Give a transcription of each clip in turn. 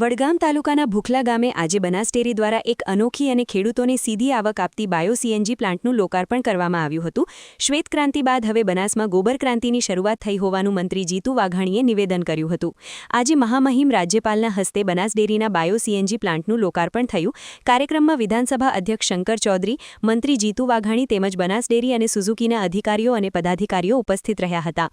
વડગામ તાલુકાના ભૂખલા ગામે આજે બનાસ ડેરી દ્વારા એક અનોખી અને ખેડૂતોને સીધી આવક આપતી બાયો સીએનજી પ્લાન્ટનું લોકાર્પણ કરવામાં આવ્યું હતું। શ્વેત ક્રાંતિ બાદ હવે બનાસમાં ગોબર ક્રાંતિની શરૂઆત થઈ હોવાનું મંત્રી જીતુ વાઘાણીએ નિવેદન કર્યું હતું। આજે મહામહિમ રાજ્યપાલના હસ્તે બનાસ ડેરીના બાયો સીએનજી પ્લાન્ટનું લોકાર્પણ થયું। કાર્યક્રમમાં વિધાનસભા અધ્યક્ષ શંકર ચૌધરી, મંત્રી જીતુ વાઘાણી તેમજ બનાસ ડેરી અને સુઝુકીના અધિકારીઓ અને પદાધિકારીઓ ઉપસ્થિત રહ્યા હતા।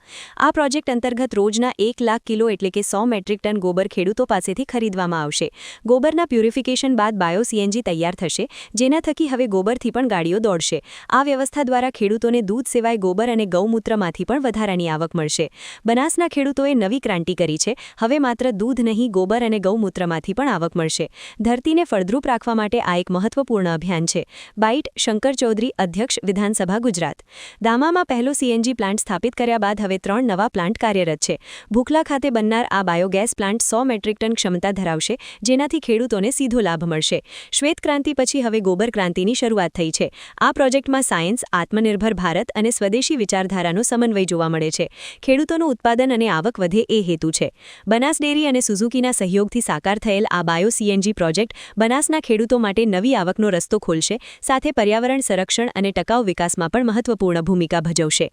આ પ્રોજેક્ટ અંતર્ગત રોજના 1 લાખ કિલો એટલે કે 100 મેટ્રિક ટન ગોબર ખેડૂતો પાસેથી ખરીદવામાં આવશે। ગોબરના પ્યુરિફિકેશન બાદ બાયો સીએનજી તૈયાર થશે, જેના થકી હવે ગોબરથી પણ ગાડીઓ દોડશે। આ વ્યવસ્થા દ્વારા ખેડૂતોને દૂધ સિવાય ગોબર અને ગૌમૂત્રમાંથી પણ વધારાની આવક મળશે। બનાસના ખેડૂતોએ નવી ક્રાંતિ કરી છે। હવે માત્ર દૂધ નહીં, ગોબર અને ગૌમૂત્રમાંથી પણ આવક મળશે। ધરતીને ફળદ્રુપ રાખવા માટે આ એક મહત્વપૂર્ણ અભિયાન છે। બાઇટ શંકર ચૌધરી, અધ્યક્ષ, વિધાનસભા, ગુજરાત। દામામાં પહેલો સીએનજી પ્લાન્ટ સ્થાપિત કર્યા બાદ હવે 3 નવા પ્લાન્ટ કાર્યરત છે। ભૂખલા ખાતે બનનાર આ બાયોગેસ પ્લાન્ટ 100 મેટ્રિક ટન ક્ષમતા ધરાવશે, જેનાથી ખેડૂતોને સીધો લાભ મળશે। શ્વેત ક્રાંતિ પછી હવે ગોબર ક્રાંતિની શરૂઆત થઈ છે। આ પ્રોજેક્ટમાં સાયન્સ, આત્મનિર્ભર ભારત અને સ્વદેશી વિચારધારાનો સમન્વય જોવા મળે છે। ખેડૂતોનું ઉત્પાદન અને આવક વધે એ હેતુ છે। બનાસ ડેરી અને સુઝુકીના સહયોગથી સાકાર થયેલ આ બાયો સીએનજી પ્રોજેક્ટ બનાસના ખેડૂતો માટે નવી આવકનો રસ્તો ખોલશે, સાથે પર્યાવરણ સંરક્ષણ અને ટકાઉ વિકાસમાં પણ મહત્વપૂર્ણ ભૂમિકા ભજવશે।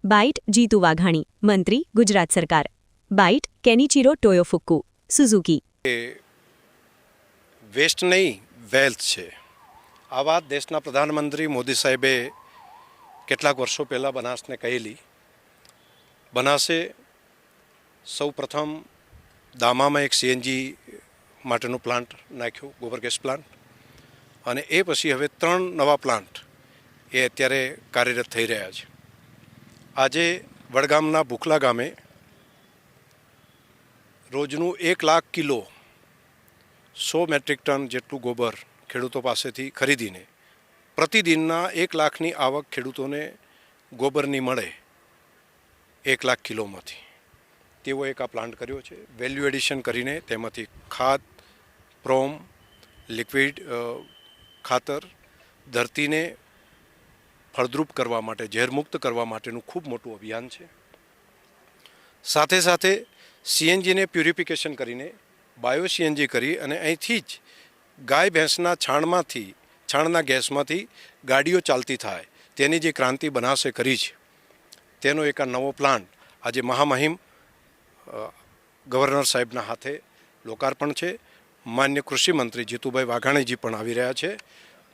બાઇટ જીતુ વાઘાણી, મંત્રી, ગુજરાત સરકાર। Byte Kenichiro Toyofuku, Suzuki. Waste નહીં, વેલ્થ છે। આ વાત દેશના પ્રધાનમંત્રી મોદી સાહેબે કેટલાક વર્ષો પહેલાં બનાસને કહેલી। બનાસે સૌ પ્રથમ દામામાં એક સીએનજી માટેનો પ્લાન્ટ નાખ્યો, ગોબર ગેસ પ્લાન્ટ, અને એ પછી હવે 3 નવા પ્લાન્ટ એ અત્યારે કાર્યરત થઈ રહ્યા છે। આજે વડગામના ભૂખલા ગામે રોજનું 1 લાખ કિલો 100 મેટ્રિક ટન જેટલું ગોબર ખેડૂતો પાસેથી ખરીદીને પ્રતિદિનના 1 લાખની આવક ખેડૂતોને ગોબરની મળે 1 લાખ કિલોમાંથી, તેવો એક આ પ્લાન્ટ કર્યો છે। વેલ્યુ એડિશન કરીને તેમાંથી ખાદ, પ્રોમ, લિક્વિડ ખાતર, ધરતીને ફળદ્રુપ કરવા માટે, ઝેરમુક્ત કરવા માટેનું ખૂબ મોટું અભિયાન છે। સાથે સાથે સીએનજીને પ્યુરિફિકેશન કરીને બાયો સીએનજી કરી અને અહીંથી જ ગાય ભેંસના છાણના ગેસમાંથી ગાડીઓ ચાલતી થાય, તેની જે ક્રાંતિ બનાસે કરી છે, તેનો એક આ નવો પ્લાન્ટ આજે મહામહિમ ગવર્નર સાહેબના હાથે લોકાર્પણ છે। માન્ય કૃષિ મંત્રી જીતુભાઈ વાઘાણીજી પણ આવી રહ્યા છે।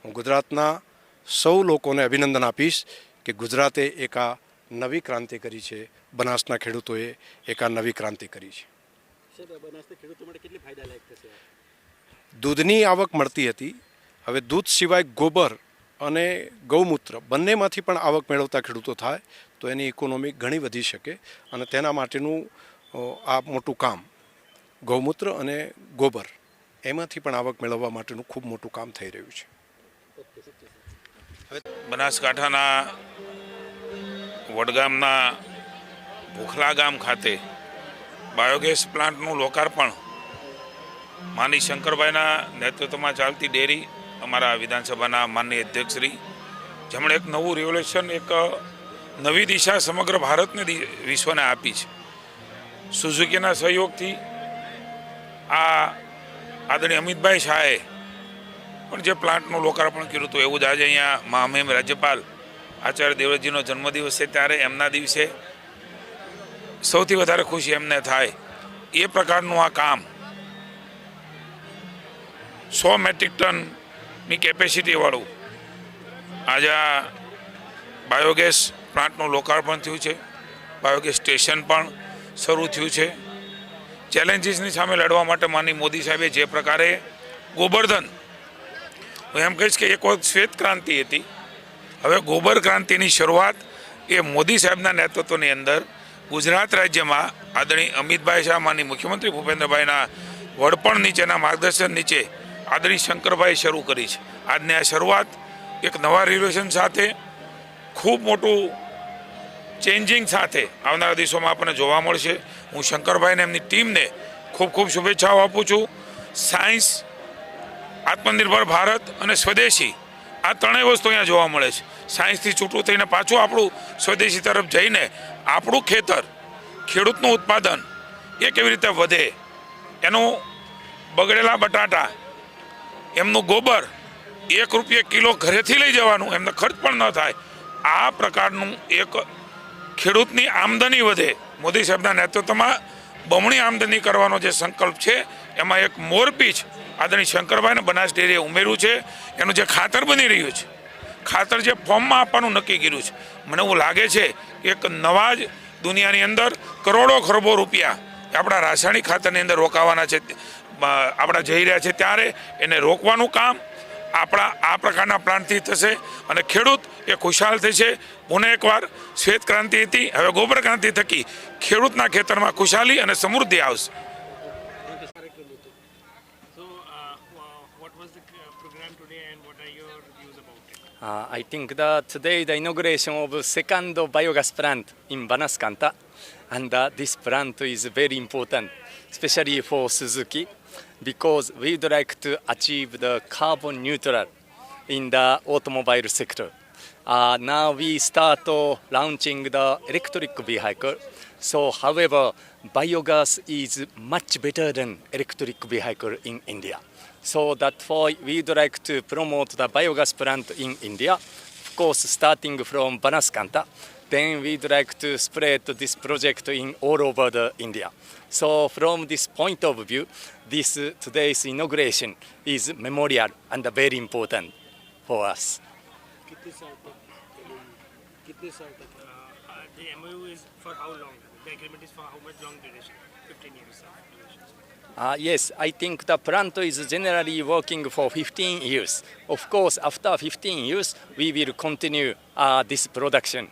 હું ગુજરાતના સૌ લોકોને અભિનંદન આપીશ કે ગુજરાતે એક આ નવી ક્રાંતિ કરી છે, બનાસના ખેડૂતોએ એક આ નવી ક્રાંતિ કરી છે। દૂધની આવક મળતી હતી, હવે દૂધ સિવાય ગોબર અને ગૌમૂત્ર બંનેમાંથી પણ આવક મેળવતા ખેડૂતો થાય તો એની ઇકોનોમી ઘણી વધી શકે, અને તેના માટેનું આ મોટું કામ ગૌમૂત્ર અને ગોબર એમાંથી પણ આવક મેળવવા માટેનું ખૂબ મોટું કામ થઈ રહ્યું છે। બનાસકાંઠાના વડગામના ભૂખલા ગામ ખાતે બાયોગેસ પ્લાન્ટનું લોકાર્પણ માનનીય શંકરભાઈના નેતૃત્વમાં ચાલતી ડેરી, અમારા વિધાનસભાના માનનીય અધ્યક્ષશ્રી, જેમણે એક નવું રિવોલ્યુશન, એક નવી દિશા સમગ્ર ભારતને વિશ્વને આપી છે। સુઝુકીના સહયોગથી આ આદરણીય અમિતભાઈ શાહે પણ જે પ્લાન્ટનું લોકાર્પણ કર્યું હતું, એવું જ આજે અહીંયા મહામહિમ રાજ્યપાલ આચાર્ય દેવવ્રતજીનો જન્મદિવસ છે, ત્યારે એમના દિવસે સૌથી વધારે ખુશી એમને થાય એ પ્રકારનું આ કામ 100 મેટ્રિક ટનની કેપેસિટીવાળું આજે આ બાયોગેસ પ્લાન્ટનું લોકાર્પણ થયું છે। બાયોગેસ સ્ટેશન પણ શરૂ થયું છે। ચેલેન્જીસની સામે લડવા માટે માનનીય મોદી સાહેબે જે પ્રકારે ગોબરધન, હું એમ કહીશ કે એક વખત શ્વેત ક્રાંતિ હતી, હવે ગોબર ક્રાંતિની શરૂઆત એ મોદી સાહેબના નેતૃત્વની અંદર ગુજરાત રાજ્યમાં આદરણીય અમિતભાઈ શાહ, માનનીય મુખ્યમંત્રી ભૂપેન્દ્રભાઈના વડપણ નીચેના માર્ગદર્શન નીચે આદરણીય શંકરભાઈ શરૂ કરી છે। આજની આ શરૂઆત એક નવા રિવોલ્યુશન સાથે, ખૂબ મોટું ચેન્જિંગ સાથે આવનારા દિવસોમાં આપણને જોવા મળશે। હું શંકરભાઈને, એમની ટીમને ખૂબ ખૂબ શુભેચ્છાઓ આપું છું। સાયન્સ, આત્મનિર્ભર ભારત અને સ્વદેશી, આ ત્રણેય વસ્તુ અહીંયા જોવા મળે છે। સાયન્સથી છૂટું થઈને પાછું આપણું સ્વદેશી તરફ જઈને આપણું ખેતર, ખેડૂતનું ઉત્પાદન એ કેવી રીતે વધે એનું બગડેલા બટાટા, એમનું ગોબર 1 રૂપિયા કિલો ઘરેથી લઈ જવાનું, એમને ખર્ચ પણ ન થાય. આ પ્રકારનું એક ખેડૂતની આમદની વધે, મોદી સાહેબના નેતૃત્વમાં બમણી આમદની કરવાનો જે સંકલ્પ છે એમાં એક મોરપીંછ આદરણીય શંકરભાઈને બનાસ ડેરીએ ઉમેર્યું છે. એનું જે ખાતર બની રહ્યું છે, ખાતર જે ફોર્મમાં આપવાનું નક્કી કર્યું છે, મને એવું લાગે છે કે એક નવા જ દુનિયાની અંદર કરોડો ખરબો રૂપિયા આપણા રાસાયણિક ખાતરની અંદર રોકાવાના છે, આપણા જઈ રહ્યા છે. ત્યારે એને રોકવાનું કામ આપણા આ પ્રકારના પ્લાન્ટથી થશે અને ખેડૂત એ ખુશાલ થશે. પુનઃ એકવાર શ્વેત ક્રાંતિ હતી, હવે ગોબર ક્રાંતિ થકી ખેડૂતના ખેતરમાં ખુશાલી અને સમૃદ્ધિ આવશે. So, what was the program today and what are your views about it? I think that today the inauguration of second biogas plant in Banaskanta, and this plant is very important, especially for Suzuki, because we would like to achieve the carbon neutral in the automobile sector. Now we start launching the electric vehicle. So, however, biogas is much better than electric vehicle in India. So that's why we would like to promote the biogas plant in India, of course starting from Banaskanta. Then we'd like to spread this project in all over the India. So from this point of view, this today's inauguration is memorial and very important for us. The MOU is for how long? The agreement is for how much long duration? 15 years of duration. Yes, I think the plant is generally working for 15 years. Of course, after 15 years, we will continue this production